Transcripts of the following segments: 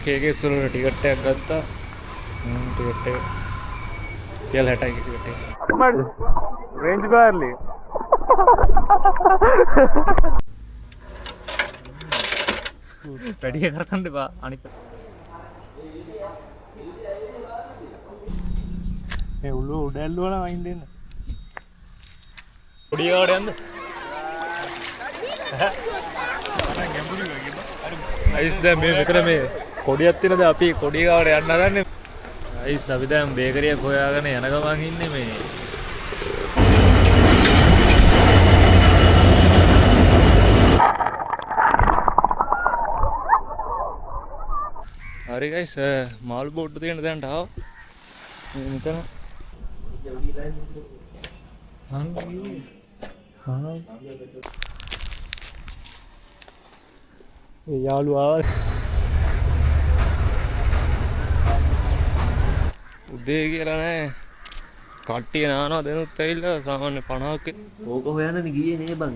KKS වල ticket එකක් ගත්තා. ටිකට් එක කියලා 60යි ටිකට් එක. අපමණ රේන්ජ් බාර්ලි. වැඩි කරකන්න එපා අනිත්. මේ උළු උඩ ඇල්ලුවා නම් වයින් දෙන්න. පොඩි ගාවට යන්න. අයිස් දැන් මේ මෙතන මේ කොඩියක් තියෙනද අපි කොඩිය ගාවට යන්න හදන්නේ. අයිස් අපි දැන් බේකරියක් හොයාගෙන යන ගමන් ඉන්නේ මේ. හරි ගයිස් මාළු බෝට්ටු තියෙන තැනට ආවා. මෙතන යාළුවා ආවා. උදේ කියලා නෑ කට්ටිය නානවා දෙනුත් ඇවිල්ලා සාමාන්‍ය 50ක්. ඕක හොයන්නනේ ගියේ නේ බං.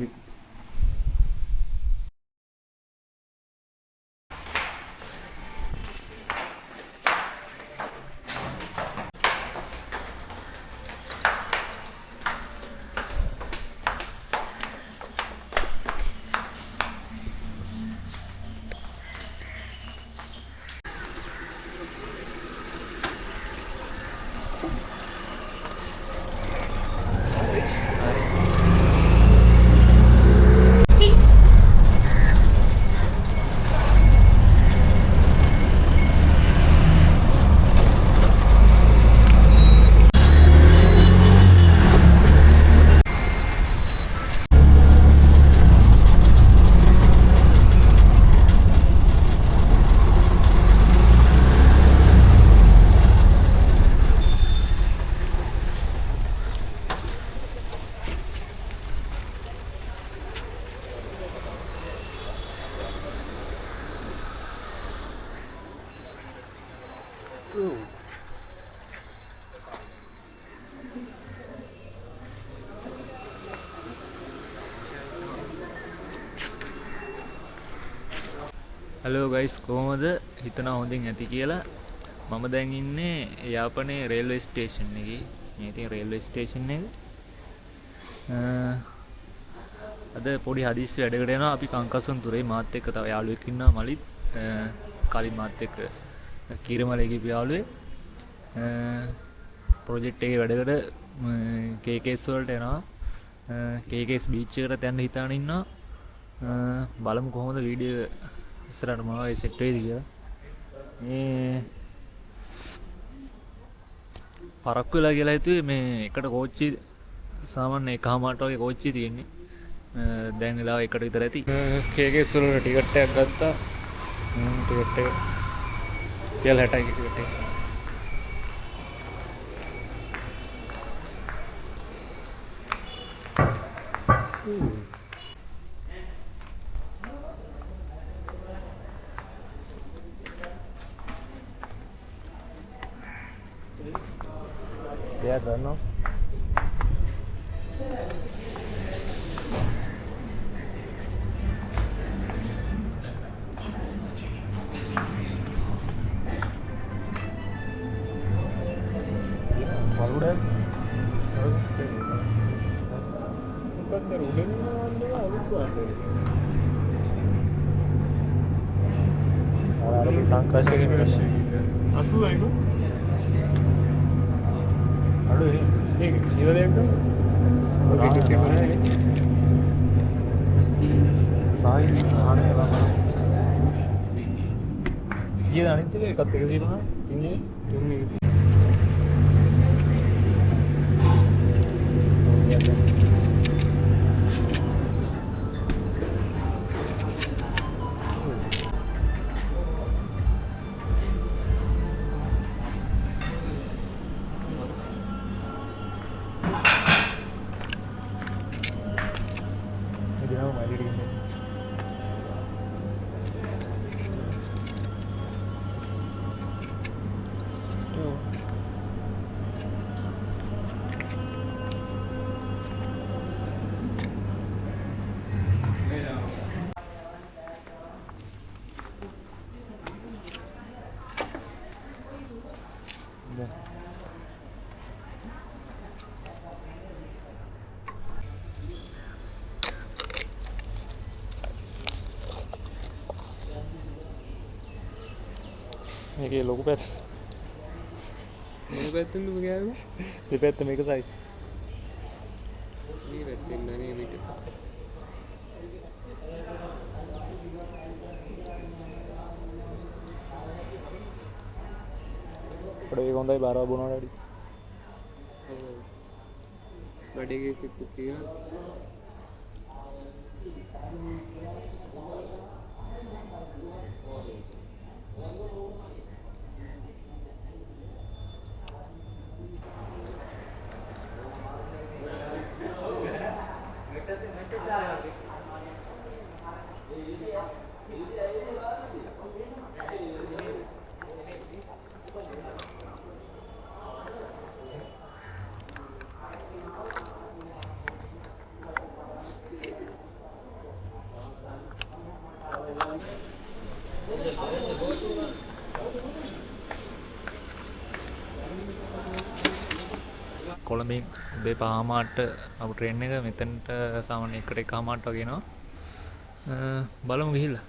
හලෝ ගයිස් කොහොමද හිතනවා හොඳින් ඇති කියලා. මම දැන් ඉන්නේ යාපනයේ රේල්වේ ස්ටේෂන් එකේ. මේ තියෙන රේල්වේ ස්ටේෂන් එක. අද පොඩි හදිස්සි වැඩකට යනවා. අපි කංකසන්තුරේ මාත් එක්ක තව යාළුවෙක් ඉන්නවා මලිත්. කලින් මාත් එක්ක කීරමලේ ගිහපු යාළුවෙක්. ප්‍රොජෙක්ට් එකේ වැඩකට KKS වලට යනවා. KKS බීච් එකට යන්න හිතාන ඉන්නවා. බලමු කොහොමද වීඩියෝ ඉස්සරහට මොනවයි සෙට් වෙයිද කියලා. මේ පරක්කු වෙලා කියලා හිතුවේ මේ එකට කෝච්චි සාමාන්‍ය එකමාරට වගේ කෝච්චි තියෙන්නේ. දැන් වෙලාව එකට විතර ඇති. KKS වල ටිකට් එකක් ගත්තා. ටිකට් එක කියලා 60යි ටිකට් එක. Lihat Rano. Waludan. Bukan terulang ada itu ada. Ada sangka sih ini. Asu itu. Aduh ini gila deh kan? Oke kesini mana ini? Saya aneh lah. Iya aneh tuh kayak kata kesini mana? Ini. මේකේ ලොකු පැත්ත මේ පැත්තෙන්ද ඔබ ගෑවේ? දෙපැත්ත මේක size. මේ පැත්තෙන් නේ පිට. අපිට ඒක හොඳයි බාරව බොනවට වැඩි. බඩේ කෙනෙක් තියෙනවා. කොළඹින් උදේ පහමාරට අපු ට්‍රේන් එක මෙතනට සාමාන්‍ය එකට එකමාරට වගේ එනවා. බලමු ගිහිල්ලා.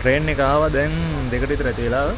ට්‍රේන් එක ආවා දැන් 2ට විතර ඇති වෙලාව.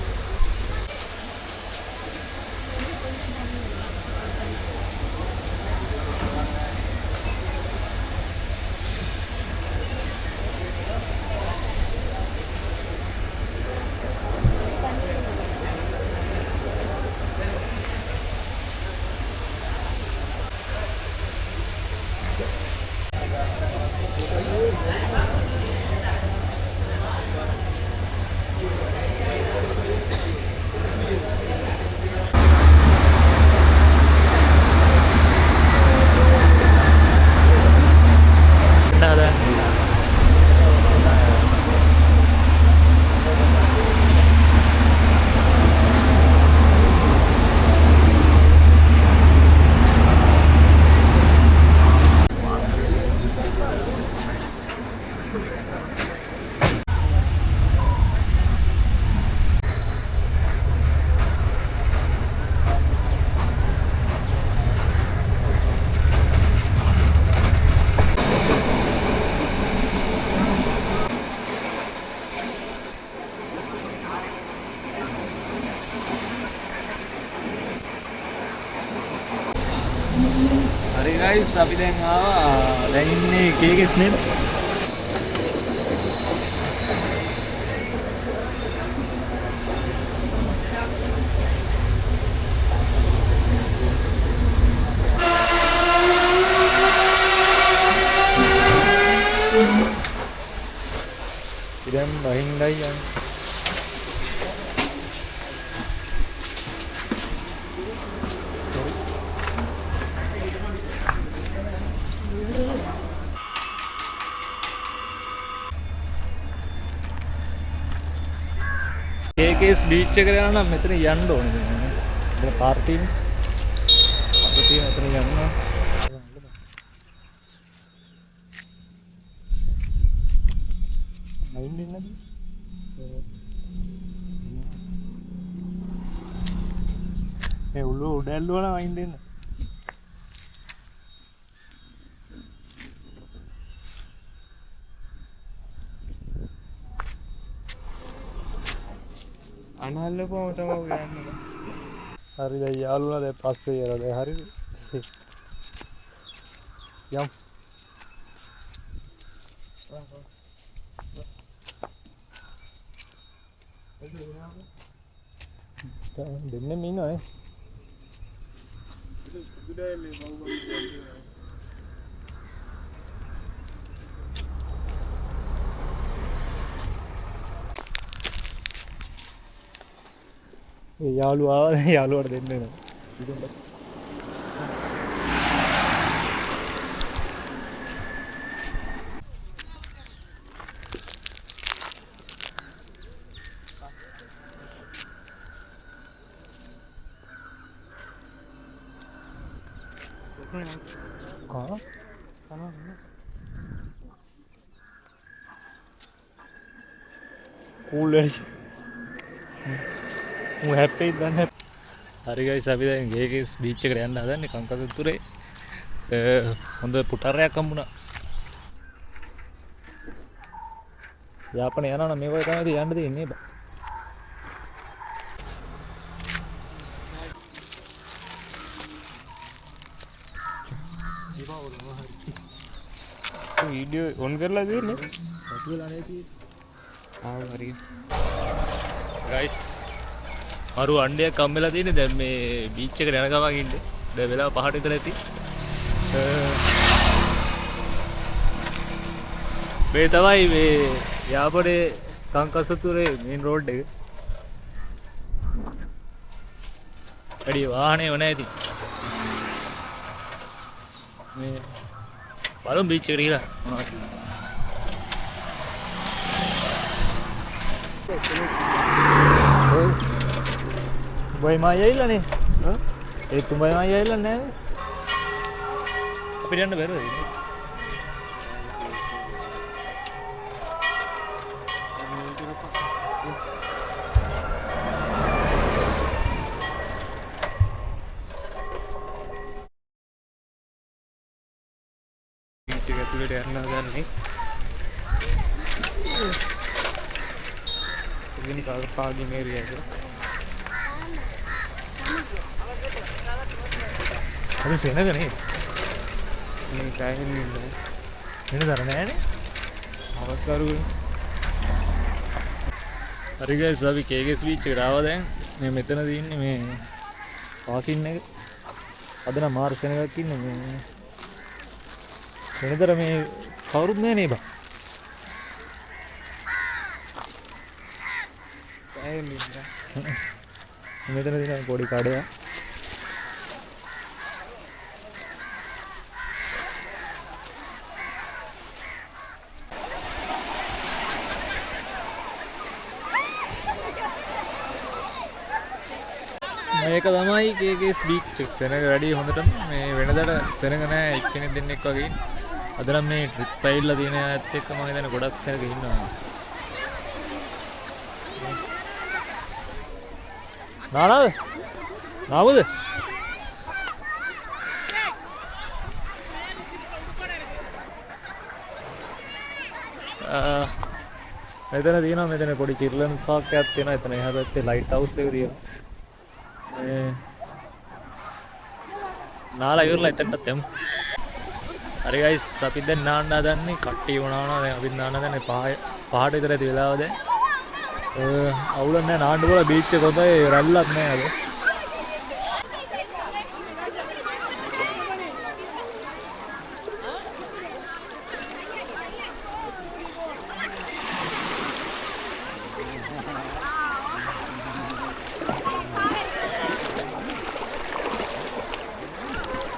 හරි ගයිස් අපි දැන් ආවා. දැන් ඉන්නේ කේකස් නේද? ඉතින් බහින්දයි යන්නේ. KKS බීච් එකට යනවා නම් මෙතන යන්න ඕනේ. මෙතන පාර් තියෙන්නේ. පාර් තියෙන මෙතන යන්න. නයින් දෙන්නද? මේ උඩ ඇල්ලුවා නම් අයින් දෙන්න. අනහල්ලපුවම තමයි ගන්නේ. හරි දැන් යාළුවා දැන් පස්සේ යනවා දැන් හරිද? යම්. දෙන්නෙම ඉන්නවා නේ. යාළුවා ආවා යාළුවාට දෙන්න වෙනවා. කා කූල් වෙයි. මු හැප්පෙයිද දන්නේ හරි ගයිස් අපි දැන් ගේකේස් බීච් එකට යන්න හදන්නේ කංකසතුරේ. හොඳ පුටරයක් හම්බුණා. යාපනයේ යනවා නම් මේ වගේ තමයි යන්න දෙන්නේ බා. වීඩියෝ ඔන් කරලා තියෙන්නේ අතුලලා නේ තියෙන්නේ. හරි ගයිස් මරු අණ්ඩයක් හම්බෙලා තියෙන්නේ දැන් මේ බීච් එකට යන ගමන් ඉන්නේ. දැන් වෙලාව 5ට විතර ඇති. මේ තමයි මේ යාපනයේ කංකසතුරේ මේන් රෝඩ් එක. වැඩි වාහනේ නැහැ ඉතින්. මේ බලමු බීච් එකට ගිහලා මොනවද Boy Maya nih. Hah? Itu Boy Maya nih. Tapi dia baru ini. juga tuh dari Arnadan nih. Begini kalau pagi meri aja. Aduh sih enak nih. Ini kain ini. Ini darahnya nih. Awas baru. හරි guys අපි KKS beach එකට ආවා දැන්. මේ මෙතන තියෙන්නේ මේ parking එක. අද නම් මාර්ස් වෙනකක් ඉන්නේ මේ. වෙනතර මේ කවුරුත් නෑ නේ බා. Saya minta. මෙතන තියෙන පොඩි කඩයක්. මේක තමයි KKS බීච් සෙනග වැඩි හොඳටම මේ වෙනදට සෙනග නෑ එක්කෙනෙක් දෙන්නෙක් වගේ. අද නම් මේ ට්‍රිප් ඇවිල්ලා තියෙන අයත් එක්ක මම හිතන්නේ ගොඩක් සෙනග ඉන්නවා. නානද? නාවද? මෙතන තියෙනවා මෙතන පොඩි චිල්ලන් පාක් එකක් තියෙනවා. එතන එහා පැත්තේ ලයිට් හවුස් එක තියෙනවා. නාලා ඉවරලා එතනට යමු. හරි ගයිස් අපි දැන් නාන්න හදන්නේ කට්ටිය වුණානවා. දැන් අපි නාන්න හදන්නේ පහට විතර ඇති වෙලාව දැන්. අවුලක් නැහැ නාන්න බෝල බීච් එක හොඳයි රැල්ලක් නැහැ අද.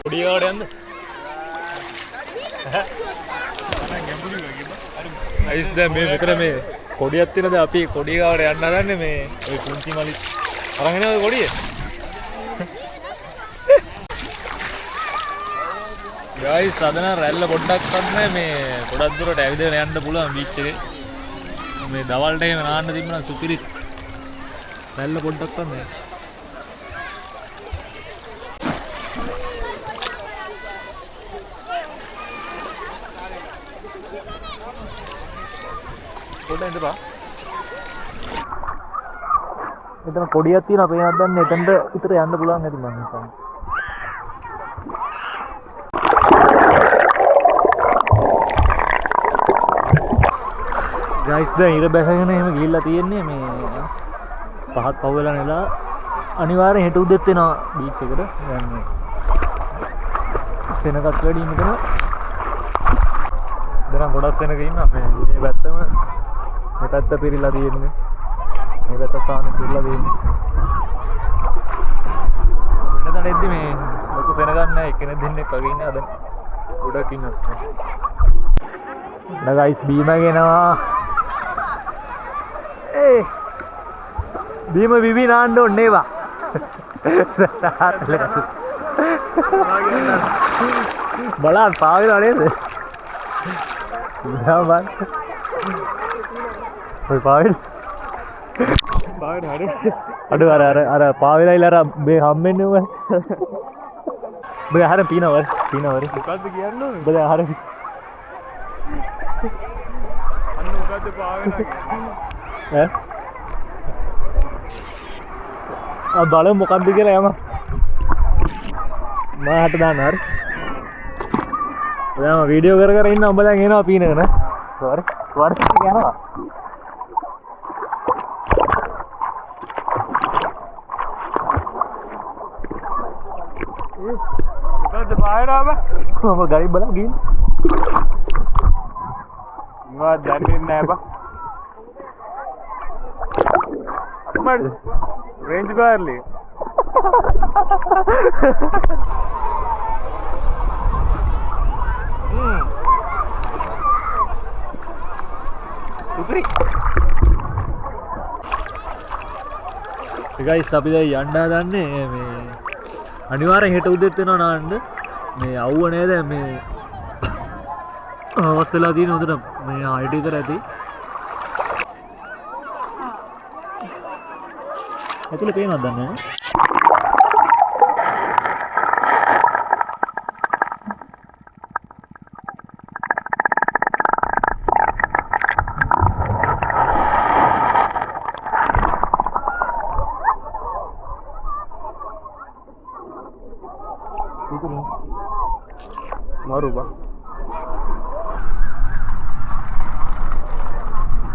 කොඩියකට යන්න අයිස් දැන් මේ මෙතන මේ කොඩියක් තියෙනද අපි කොඩියකට යන්න හදන්නේ මේ ඔය කුංචි මලි අරගෙන ආවේ කොඩිය ගයිස් අද නම් රැල්ල පොඩ්ඩක්වත් නැහැ මේ ගොඩක් දුරට ඇවිදගෙන යන්න පුළුවන් බීච් එකේ මේ දවල්ට එහෙම නාන්න තිබුණා සුපිරි රැල්ල පොඩ්ඩක්වත් නැහැ පොඩ්ඩක් ඉඳපන්. එතන කොඩියක් තියෙනවා පේනක් දැන් එතනට විතර යන්න පුළුවන් ඇති මම හිතන්නේ. ගයිස් දැන් ඉර බැසගෙන එහෙම ගිහිල්ලා තියෙන්නේ මේ පහත් පව වෙලා නෙලා අනිවාර්යෙන් හෙට උදෙත් වෙනවා බීච් එකට. දැන් මේ සෙනගත් වැඩි මෙතන. දැන් ගොඩක් සෙනග ඉන්නවා මේ පැත්තම මේ පැත්ත පිරීලා තියෙන්නේ. මේ පැත්ත සාහනේ පිරීලා තියෙන්නේ. වෙනදට එද්දි මේ ලොකු සෙනගක් නැහැ. එක්කෙනෙක් දෙන්නෙක් වගේ ඉන්නේ අද. ගොඩක් ඉන්නවා. ගයිස් බීම ගෙනවා. ඒ බීම විවි නාන්න ඕනේ නේවා. බලන්න පාවෙලා නේද? ඉන්නවා බං. ඔය පාවෙලා අඩු අර පාවෙලා ඉල අර මේ හම්බෙන්නේ ඔය බය හර පීනවර මොකද්ද කියන්න ඕනේ? බය හර අන්න මොකද්ද පාවෙලා කියන්නේ? ඈ බලමු මොකද්ද කියලා යම මම හට දාන්න හරි දැන් වීඩියෝ කර ඉන්න උඹ දැන් එනවා පීනගෙන සෝරි යනවා මොකද්ද පාවෙලා බා? මම ගාඩි බලන් ගිහින් මොකක්ද දන්නේ නැහැ බා. අම්මඩ රේන්ජ් කාර්ලි ගයිස් අපි දැන් යන්න හදන්නේ මේ අනිවාර්යෙන් හෙට උදේත් වෙනවා නාන්න මේ අවුව නේද මේ අවස් වෙලා තියෙන හොඳට මේ හයිට් විතර ඇති ඇතුලේ පේනවද දන්නේ නැහැ maru bang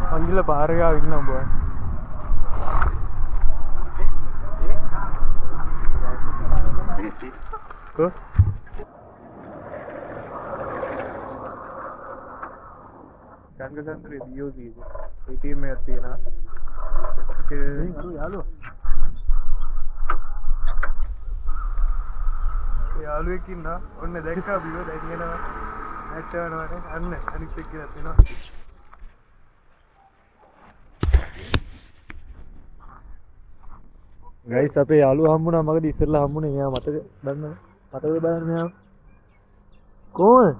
panggil පාරේ ආව ඉන්නවා බං ko ගංගා සන්තරේ BOC ATM එකක් තියෙනවා ඒක අර යාළුවා යාළුවෙක් ඉන්නවා ඔන්න දැක්කා බියෝ දැන් එනවා මැච් යනවානේ අන්න අනිත් එක්ක කියලා තියෙනවා ගයිස් අපේ යාළුවා හම්බුණා මගදී ඉස්සෙල්ලා හම්බුනේ මෙයා මතකද බලන්න මෙයා කොහොමද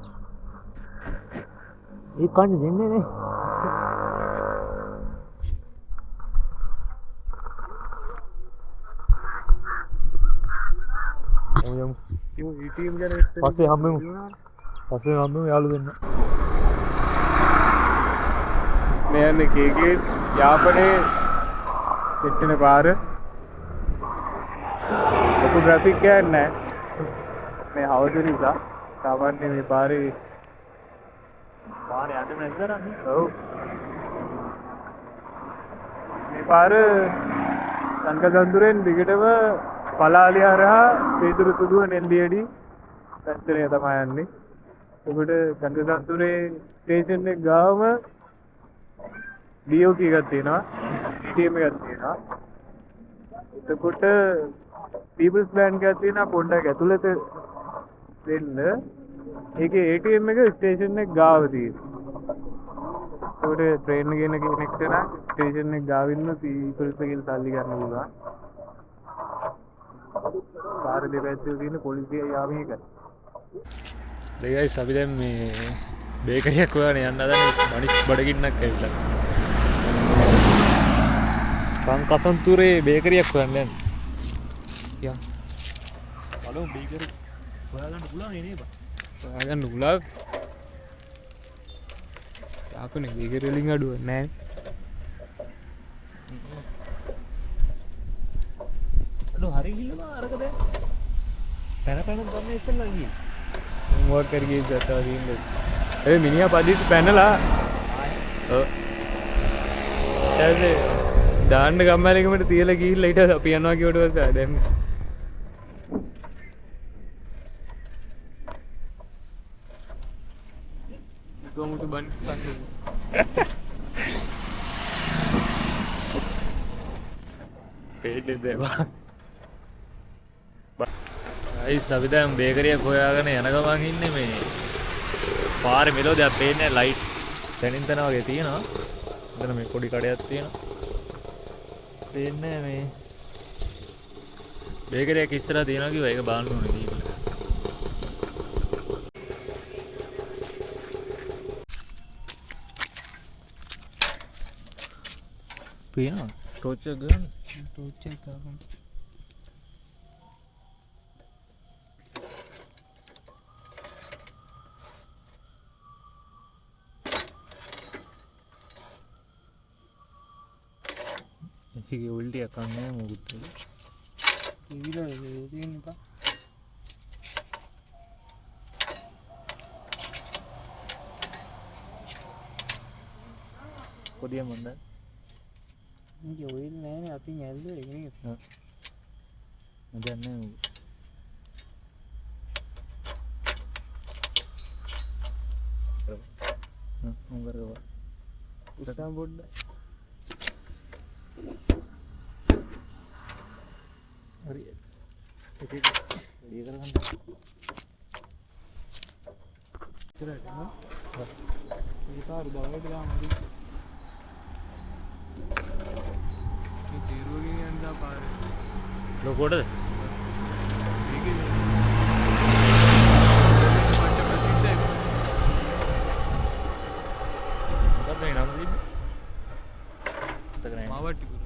ඒ කන්නේ දෙන්නේ නේ ඔයම් ඉතින් ATM ගැන පස්සේ හම්බෙමු යාළුවෝ දෙන්න මේ යන්නේ කේගේ යාපනයේ පිටින පාර ලොකු ට්‍රැෆික් එකක් නැහැ මේ හවස නිසා සාමාන්‍ය මේ පාරේ යන්න නැති කරන්නේ ඔව් මේ පාර සංකසන්දුරෙන් දිගටම පලාලි හරහා පීතුරු තුදුව නෙල්ලියඩි පැත්තේ තමයි යන්නේ. ඔබට සංකසන්දුරේ ස්ටේෂන් එක ගාවම BOC එකක් තියෙනවා. ATM එකක් තියෙනවා. එතකොට People's Bank එකක් තියෙනවා පොඩ්ඩක් ඇතුළත දෙන්න. ඒකේ ATM එක ස්ටේෂන් එක ගාව තියෙනවා. ඒකට ට්‍රේන් ගෙන කෙනෙක්ට නම් ස්ටේෂන් එක ගාව ඉන්න People's එකෙන් සල්ලි ගන්න පුළුවන්. පාර දෙපැත්තේ තියෙන පොලිසිය යාම එක. ගයිස් අපි දැන් මේ බේකරියක් හොයාගෙන යන්න හදන්නේ මනිස් බඩගින්නක් ඇවිල්ලා. සංකසන්තුරේ බේකරියක් හොයන්න යන්නේ. යා. බලමු බේකරි හොයාගන්න පුළුවන් නේ බා. හොයාගන්න පුළුවන්. යාපනේ බේකරි වලින් අඩුව නැහැ. හරි ගිල්ලම අරක දැන් පැන ගන්න ඉස්සෙල්ලා ගියේ මොකක් කර ගියේ දතා දින්නේ ඒ මිනිහා පදිත් පැනලා ඔව් ඊට දාන්න ගම්මාලෙකමට තියලා ගිහිල්ලා ඊට අපි යනවා කියවට පස්සේ දැන් කොමුතු බන්ස් තන්නේ පේන්නේ දේවා අයිස් අපි දැන් බේකරියක් හොයාගෙන යන ගමන් ඉන්නේ මේ පාරේ මෙලෝ දෙයක් පේන්නේ ලයිට් තනින් තන වගේ තියෙනවා. එතන මේ පොඩි කඩයක් තියෙනවා. පේන්නේ මේ බේකරියක් ඉස්සරහා තියෙනවා කිව්වා ඒක බලන්න ඕනේ කියලා. පේනවා ටෝච් එක ගන්න. ටෝච් එක ගන්න. ඒකේ ඔයිල් ටිකක් ගන්න මොකුත්. ඉවිලා තියෙන එක. පොදිය මොන්ද? මේක ඔයිල් නෑනේ අතින් ඇල්ලුවා ඒක නේ. මම දන්නේ නෑ. උංගරව. උස්සන් පොඩ්ඩ. හරි. ඒක වැඩි කරගන්න. ඉතරට නෝ. ඒක පාර බවයට දාමු. මේ තීරුවකින් යන්න පාරේ. ලොකෝටද? මේකේ මට ප්‍රසිද්ධයි. මොකක්ද මේ නම දෙන්නේ? මතක නෑ. මාවට්ටිපුර.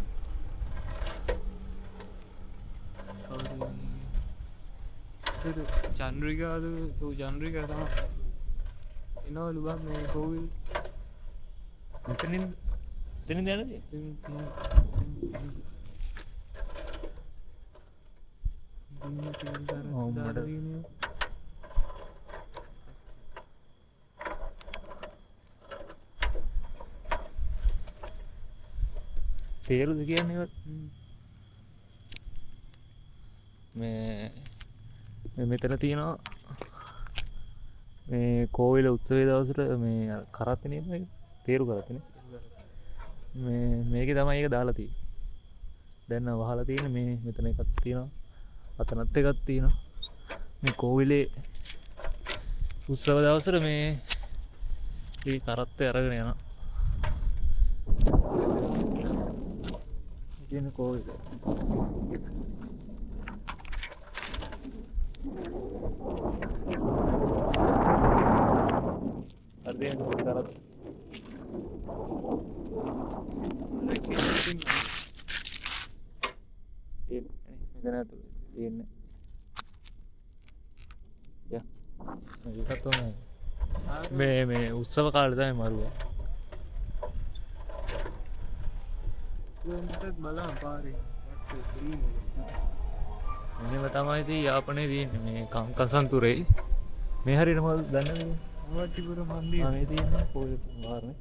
සර චන්ද්‍රිකාද චන්ද්‍රිකා තමයි එනවලු බං මේ කෝවිල් මෙතනින් යන්නද? තේරුද කියන්නේ මේ මෙතන තියෙනවා මේ කෝවිල උත්සවයේ දවසට මේ කරත්තනේ මේක තේරු කරත්තනේ මේකේ තමයි ඒක දාලා තියෙන්නේ. දැන් වහලා තියෙන්නේ මේ මෙතන එකක් තියෙනවා. අතනත් එකක් තියෙනවා. මේ කෝවිලේ උත්සව දවසට මේ කරත්තේ අරගෙන යනවා. ඉතින් කෝවිල අර්ධයෙන් කරත් මෙතන තියෙන්නේ. ඒකත් තමයි මේ උත්සව කාලේ තමයි මරුවා. බලන්න පාරේ මෙහෙම තමයි ඉතින් යාපනයේ තියෙන්නේ මේ කංකසන්තුරේ. මේ හරියට මොකද දන්නවද? මාවට්ටිපුර මන්දිර. මේ තියෙන්නේ පොල් වාරනේ.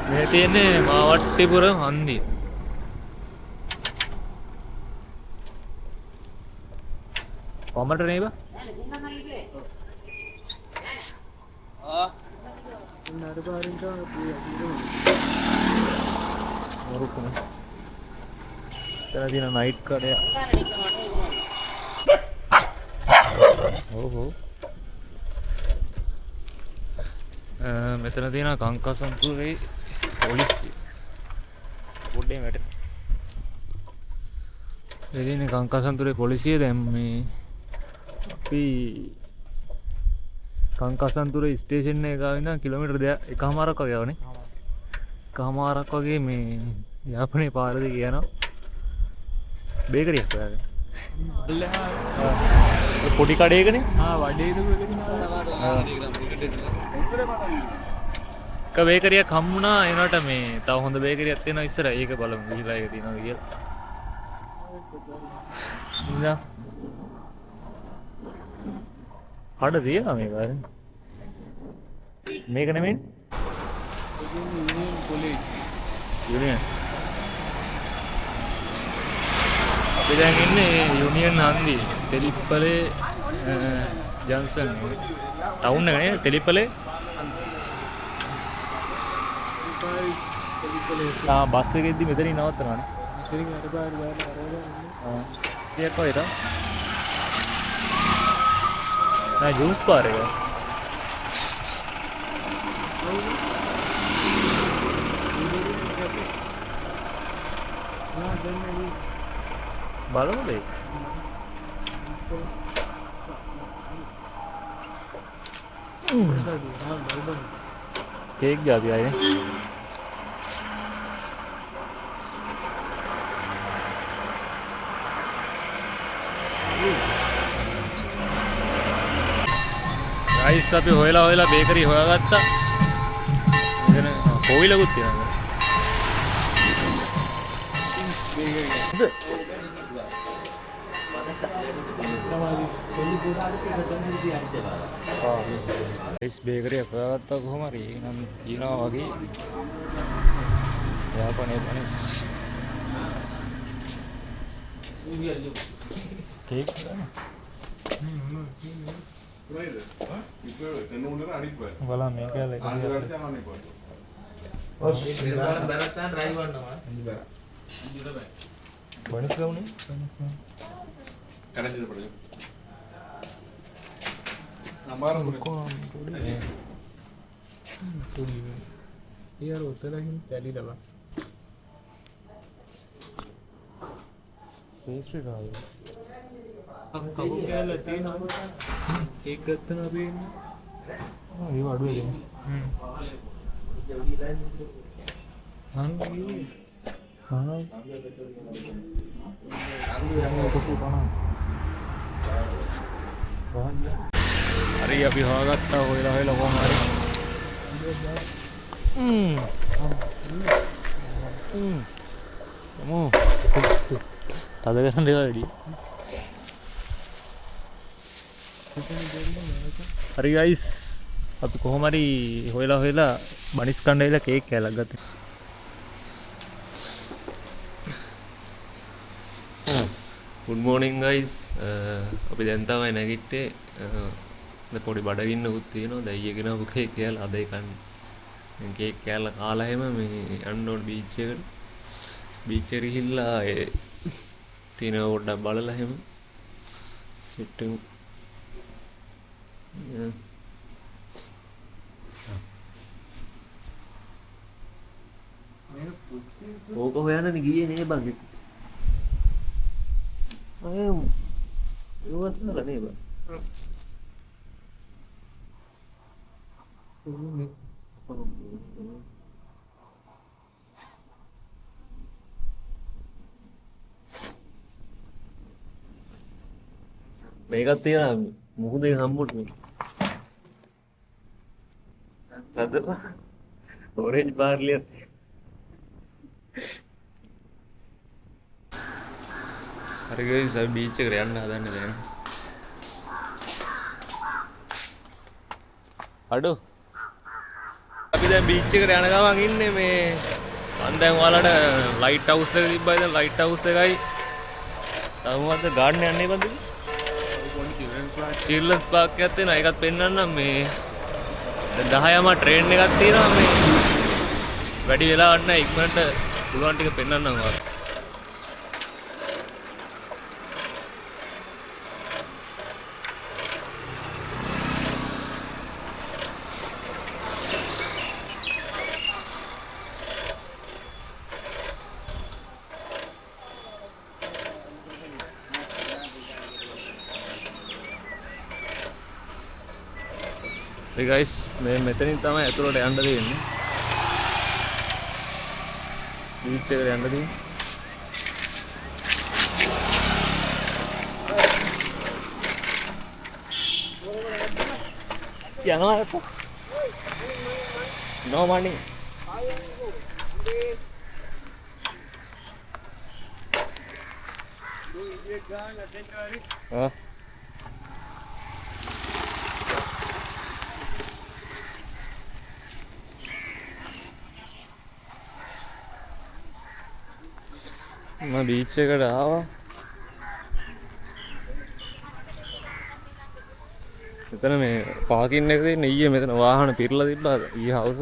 මේ තියෙන්නේ මාවට්ටිපුර මන්දිර. කොමට නේබ? නඩ පාරින් තමයි මොරුකුන. එතන තියෙන නයිට් කඩය. ඔව්. මෙතන තියෙන කංකසන්තුරේ පොලිසිය. පොඩ්ඩේ වැට. මේ තියෙන කංකසන්තුරේ පොලිසිය දැන් මේ අපි කංකසන්තුරේ ස්ටේෂන් එක ගාව ඉඳන් කිලෝමීටර් 1කමාරක් වගේ යවනේ. 1කමාරක් වගේ මේ යාපනයේ පාර දිගේ යනවා. බේකරියක් හොයාගෙන. පොඩි කඩේකනේ. වඩේ දුරකදී එක බේකරියක් හම්බුණා. ඒනට මේ තව හොඳ බේකරියක් තියෙනවා ඉස්සර. ඒක බලමු ගිහිලා ඒක තියෙනවද කියලා. ඉතින් කඩ තියෙනවා මේක හරිය. මේක නෙමෙයි. Union college. යුනියන්. අපි දැන් ඉන්නේ යුනියන් හන්දියේ තෙලිප්පලේ ජන්සන් ටවුන් එක නේද? තෙලිප්පලේ බස් එකෙද්දි මෙතනින් නවත්තනවානේ. ඉතින් අර පාර දාලා අරගෙන ටිකක් වගේ තමයි. නෑ ජූස් පාර එක. බලමුද ඒක? කේක් ජාති ආයේ. ගයිස් අපි හොයලා බේකරි හොයාගත්තා. මෙතන කොවිලකුත් තියෙනවා. ගයිස් බේකරි හොයාගත්තා කොහොම හරි නම් තියනවා වගේ. යාපනයේ බනිස් केक वाला मैं क्या लेके बनिस लाऊं नहीं थोड़ी यार होता है चली दबा पेस्ट्री खाओ अब कब क्या लेते हैं हम एक करते ना अभी हाँ ये वाडू है हाँ हाँ अरे अभी होगा तो होइला वो हमारे තද කරන්න ඒවා වැඩි. හරි ගයිස් අපි කොහොම හරි හොයලා බනිස් කන්න ඇවිල්ලා කේක් කෑල්ලක් ගත්තා. good morning guys. අපි දැන් තමයි නැගිට්ටේ. දැන් පොඩි බඩගින්නකුත් තියෙනවා. දැන් ඊයේ ගෙනාවු කේක් කෑල්ල අදයි කන්නේ. දැන් කේක් කෑල්ල කාලා හැම මේ යන්න ඕන බීච් එකට. බීච් එකට ගිහිල්ලා තියෙන පොඩ්ඩක් බලලා හැම සෙට් එකු ඕක හොයන්න ගියේ නේ බං. අය ඒවත් නෑ බං. මේකත් තියෙනවා මුහුදේ හම්බුනේ. අදලා ඔරෙන්ජ් බාර්ලියක්. හරි ගයිස් අපි බීච් එකට යන්න හදන්නේ දැන්. අඩෝ අපි දැන් බීච් එකට යන ගමන් ඉන්නේ මේ මම දැන් ඔයාලට ලයිට් හවුස් එක තිබ්බයි දැන් ලයිට් හවුස් එකයි තවමත් ගාඩන් යන්නේ කොහොමද? චිල්ඩ්‍රන්ස් පාක් එකක් තියෙනවා ඒකත් පෙන්නන්නම් මේ දැන් 10ම ට්‍රේන් එකක් තියෙනවා මේ වැඩි වෙලාවක් නැහැ ඉක්මනට පුළුවන් ටික පෙන්නන්නම් ඔයාලට. Hey guys, मैं මෙතනින් තමයි ඇතුළට යන්න දෙන්නේ. බීච් එකට යන්න දෙන්නේ. යනවා අපෝ. No money. Ah. मैं बीच එකට ආවා. මෙතන මේ පාකින් එක තියෙන ඊයේ මෙතන වාහන පිරලා තිබ්බා. ඊයේ හවුස්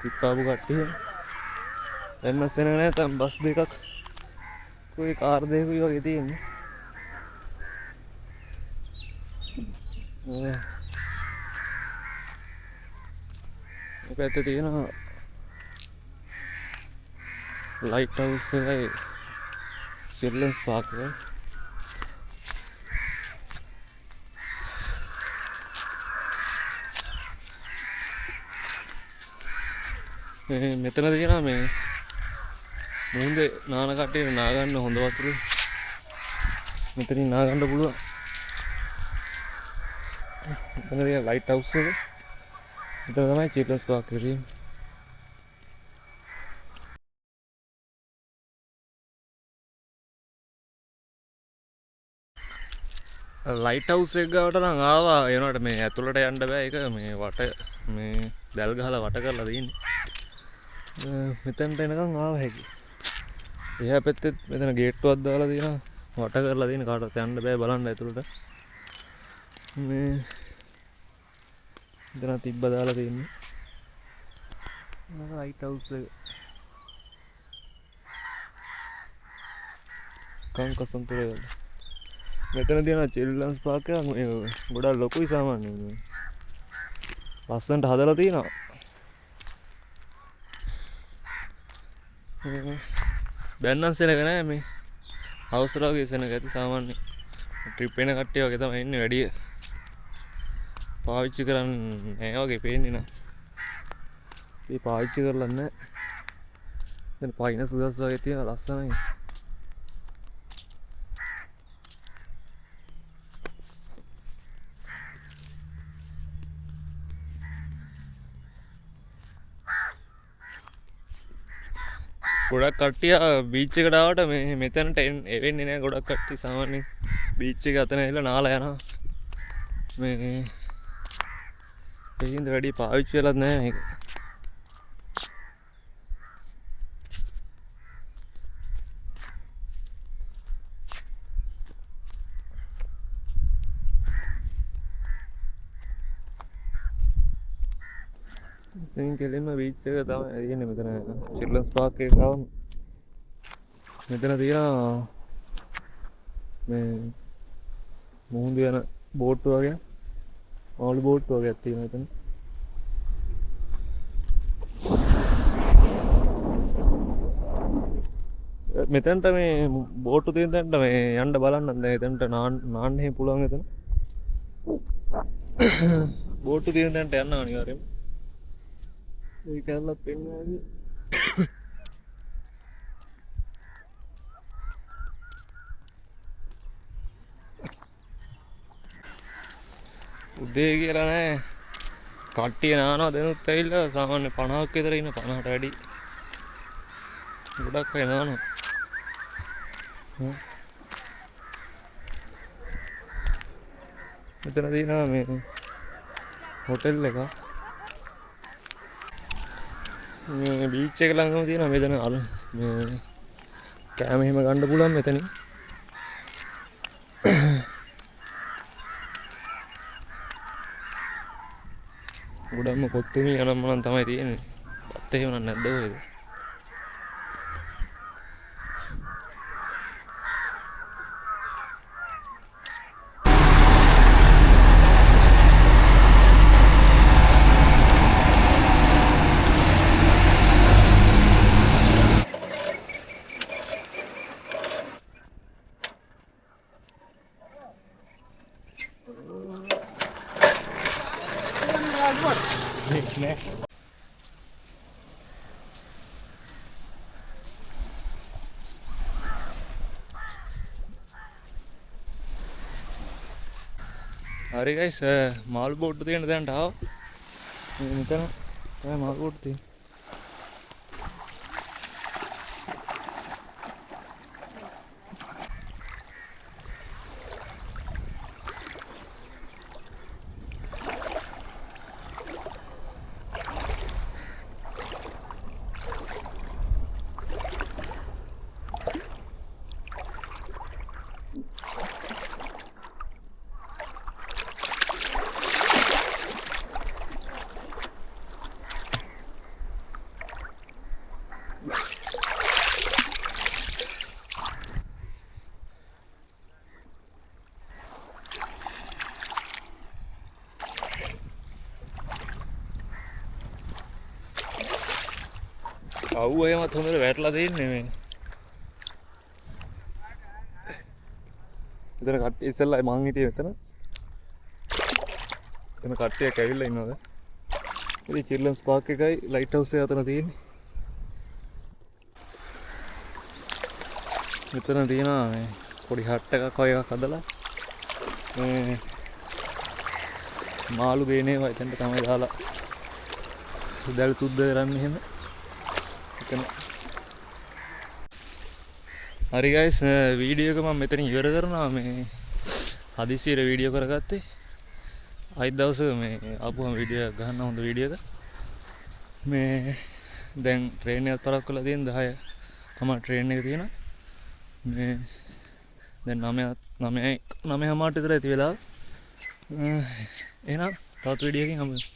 පිට්ටාපු කට්ටිය. දැන් නැසෙන නෑ තම බස් දෙකක්. කොයි කාර් දෙකකුයි වගේ තියෙන්නේ. මේ පැත්තේ තියෙනවා लाइट हाउस है चिल्ड्रंस पार्क है මෙතන තියෙනවා මේ මුහුදේ නාන කට්ටියට නාගන්න හොඳ වතුර මෙතනින් නාගන්න පුළුවන් මෙතන තියෙන ලයිට් හවුස් එක. මෙතන තමයි චිල්ඩ්‍රන්ස් පාක් එක තියෙන්නේ. ලයිට් හවුස් එක ගාවට නම් ආවා. ඒ වුණාට මේ ඇතුළට යන්න බෑ. ඒක මේ වට මේ දැල් ගහලා වට කරලා තියෙන්නේ. මෙතනට එනකන් ආව හැකි. එහා පැත්තේ මෙතන ගේට්ටුවක් දාලා තියෙනවා. වට කරලා තියෙන කාටවත් යන්න බෑ බලන්න ඇතුළට. මේ මෙතන තිබ්බ දාලා තියෙන්නේ. ලයිට් හවුස් එක. කංකසන්තුරේ. මෙතන තියෙන චිල්ඩ්‍රන්ස් පාක් එක ගොඩක් ලොකුයි සාමාන්‍යයෙන්. ලස්සනට හදලා තියෙනවා. දැන් නම් සෙනග නෑ මේ. හවුස් වලගේ සෙනග ඇති සාමාන්‍ය. ට්‍රිප් එන කට්ටිය වගේ තමයි ඉන්නේ වැඩි. පාවිච්චි කරන්නේ නෑ වගේ පේන්නේ නෑ. මේ පාවිච්චි කරලා නෑ. දැන් පයින් සුදස් වගේ තියෙන ලස්සනයි. ගොඩක් කට්ටිය බීච් එකට ආවට මේ මෙතනට එවෙන්නේ නෑ. ගොඩක් කට්ටිය සාමාන්‍යයෙන් බීච් එක අතන ඇවිල්ලා නාලා යනවා. මේ ඒකින්ද වැඩි පාවිච්චි වෙලත් නෑ මේක. ඉතින් කෙලින්ම බීච් එක තමයි තියෙන්නේ මෙතන. චිල්ඩ්‍රන්ස් පාක් එක ගාවම මෙතන තියෙනවා මේ මුහුදු යන බෝට්ටු වගේ මාළු බෝට්ටු වගේක් තියෙනවා මෙතන. මෙතනට මේ බෝට්ටු තියෙන තැනට මේ යන්න බලන්න. දැන් එතනට නාන්න එහෙම පුළුවන්. එතන බෝට්ටු තියෙන තැනට යන්න අනිවාර්යයෙන්ම. ඒ කැලලත් පෙන්වන්නේ ඇති. උදේ කියලා නෑ. කට්ටිය නානවා දෙනුත් ඇවිල්ලා සාමාන්‍ය 50ක් විතර ඉන්න 50ට වැඩි. ගොඩක් අය නානවා. මෙතන තියෙනවා මේ හොටෙල් එක. මේ බීච් එක ළඟම තියෙනවා මෙතන අර මේ කෑම එහෙම ගන්න පුළුවන් මෙතනින්. ගොඩක්ම කොත්තුමි යනම්මනම් තමයි තියෙන්නේ. අත් එහෙම නැද්ද ඔයද? හරි ගයිස්, මාළු බෝට්ටු තියෙන තැනට ආවා. මෙතන තමයි මාළු බෝට්ටු තියෙන්නේ. අවු එහෙමත් හොඳට වැටලා තියෙන්නේ මේ. එතන කට්ටිය ඉස්සෙල්ලා මං හිටියේ මෙතන. එතන කට්ටියක් ඇවිල්ලා ඉන්නවා. ඉතින් චිල්ඩ්‍රන්ස් පාක් එකයි ලයිට් හවුස් එක අතර තියෙන්නේ. මෙතන තියෙනවා මේ පොඩි හට් එකක් වගේ එකක් හදලා මේ මාළු ගේනේවා එතනට තමයි දාලා දැල් සුද්ධ කරන්න එහෙම එතන. හරි ගයිස් වීඩියෝ එක මම මෙතනින් ඉවර කරනවා. මේ හදිස්සියට වීඩියෝ කරගත්තේ. අයිත් දවසක මේ ආපුවම වීඩියෝ එකක් ගන්න හොඳ වීඩියෝ එකක්. මේ දැන් ට්‍රේන් එකත් පරක් කරලා තියෙන 10 තමයි ට්‍රේන් එක තියෙනවා. මේ දැන් 9:00 9:00 විතර ඇති වෙලාව. එහෙනම් තවත් වීඩියෝ එකකින් හමු වෙමු.